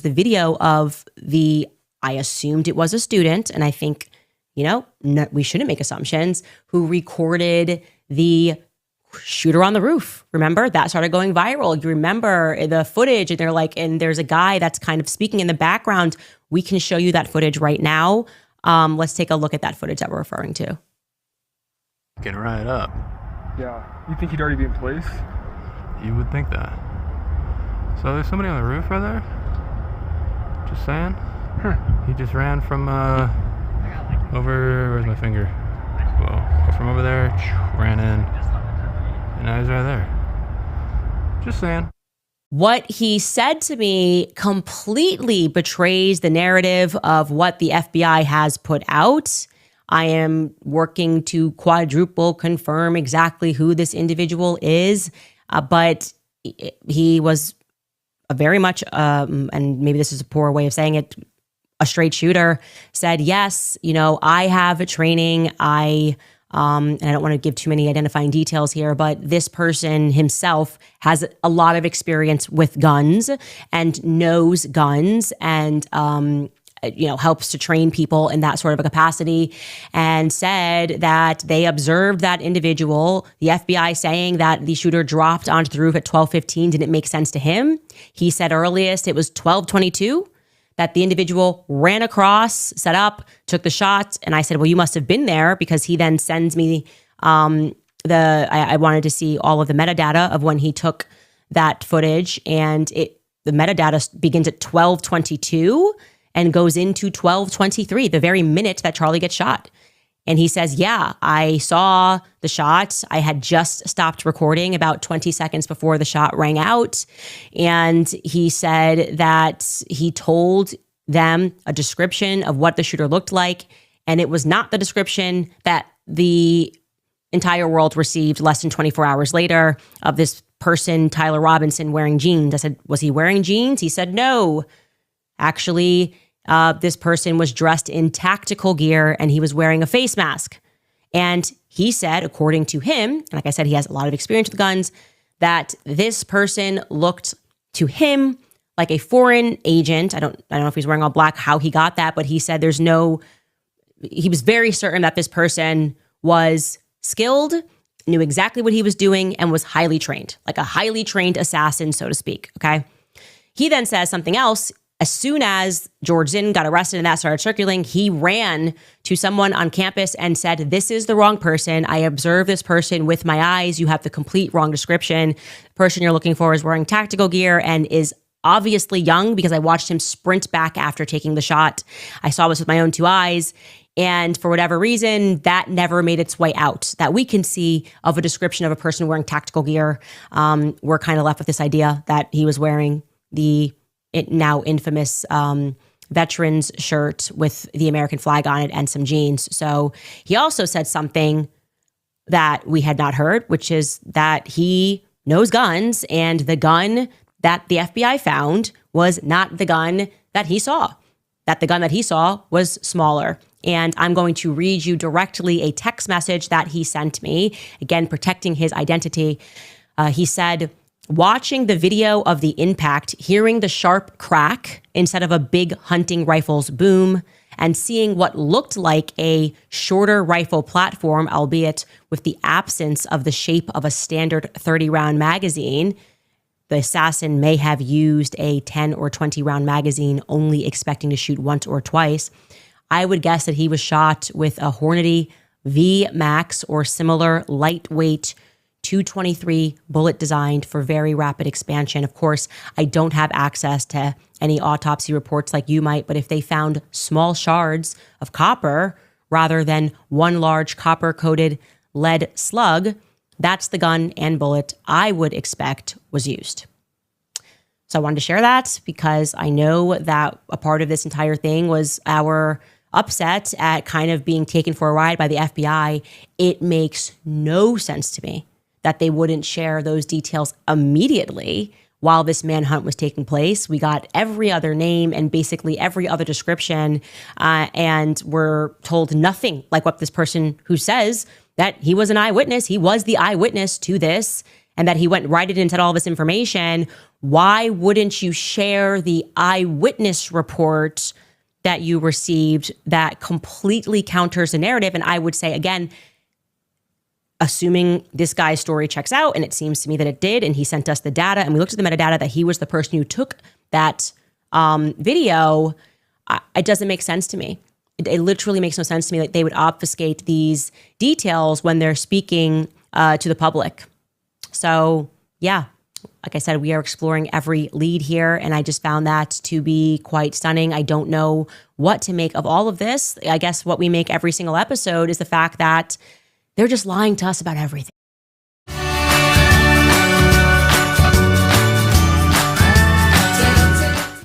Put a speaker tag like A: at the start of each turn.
A: the video of I assumed it was a student, and I think, we shouldn't make assumptions, who recorded the shooter on the roof. Remember? That started going viral. You remember the footage, and they're like, and there's a guy that's kind of speaking in the background. We can show you that footage right now. Let's take a look at that footage that we're referring to.
B: Get right up.
C: Yeah. You think he'd already be in place?
B: You would think that. So there's somebody on the roof right there? Just saying. He just ran from over, where's my finger? Whoa. From over there, ran in. And now he's right there. Just saying.
A: What he said to me completely betrays the narrative of what the FBI has put out. I am working to quadruple confirm exactly who this individual is, but he was a very much, and maybe this is a poor way of saying it, a straight shooter, said, yes, I have a training. And I don't want to give too many identifying details here, but this person himself has a lot of experience with guns and knows guns and, helps to train people in that sort of a capacity, and said that they observed that individual, the FBI saying that the shooter dropped onto the roof at 12:15 didn't make sense to him. He said earliest it was 12:22 that the individual ran across, set up, took the shot. And I said, well, you must have been there, because he then sends me I wanted to see all of the metadata of when he took that footage. And the metadata begins at 12:22 and goes into 12:23, the very minute that Charlie gets shot. And he says, yeah, I saw the shot. I had just stopped recording about 20 seconds before the shot rang out. And he said that he told them a description of what the shooter looked like. And it was not the description that the entire world received less than 24 hours later of this person, Tyler Robinson, wearing jeans. I said, was he wearing jeans? He said, no. Actually, this person was dressed in tactical gear and he was wearing a face mask. And he said, according to him, and like I said, he has a lot of experience with guns, that this person looked to him like a foreign agent. I don't know if he's wearing all black, how he got that, but he said he was very certain that this person was skilled, knew exactly what he was doing, and was highly trained, like a highly trained assassin, so to speak. Okay. He then says something else. As soon as George Zinn got arrested and that started circulating, he ran to someone on campus and said, this is the wrong person. I observed this person with my eyes. You have the complete wrong description. The person you're looking for is wearing tactical gear and is obviously young, because I watched him sprint back after taking the shot. I saw this with my own two eyes. And for whatever reason, that never made its way out that we can see of a description of a person wearing tactical gear. We're kind of left with this idea that he was wearing the now infamous veterans shirt with the American flag on it and some jeans. So he also said something that we had not heard, which is that he knows guns, and the gun that the FBI found was not the gun that he saw, that the gun that he saw was smaller. And I'm going to read you directly a text message that he sent me, again, protecting his identity. He said, watching the video of the impact, hearing the sharp crack instead of a big hunting rifle's boom, and seeing what looked like a shorter rifle platform, albeit with the absence of the shape of a standard 30-round magazine, the assassin may have used a 10 or 20-round magazine, only expecting to shoot once or twice. I would guess that he was shot with a Hornady V Max or similar lightweight 223 bullet designed for very rapid expansion. Of course, I don't have access to any autopsy reports like you might, but if they found small shards of copper rather than one large copper-coated lead slug, that's the gun and bullet I would expect was used. So I wanted to share that because I know that a part of this entire thing was our upset at kind of being taken for a ride by the FBI. It makes no sense to me that they wouldn't share those details immediately while this manhunt was taking place. We got every other name and basically every other description, and we're told nothing like what this person who says that he was an eyewitness, he was the eyewitness to this, and that he went right in and said all this information, Why wouldn't you share the eyewitness report that you received that completely counters the narrative? And I would say, again, assuming this guy's story checks out, and it seems to me that it did, and he sent us the data, and we looked at the metadata that he was the person who took that video, it doesn't make sense to me. It literally makes no sense to me that they would obfuscate these details when they're speaking to the public. So yeah, like I said, we are exploring every lead here, and I just found that to be quite stunning. I don't know what to make of all of this. I guess what we make every single episode is the fact that they're just lying to us about everything.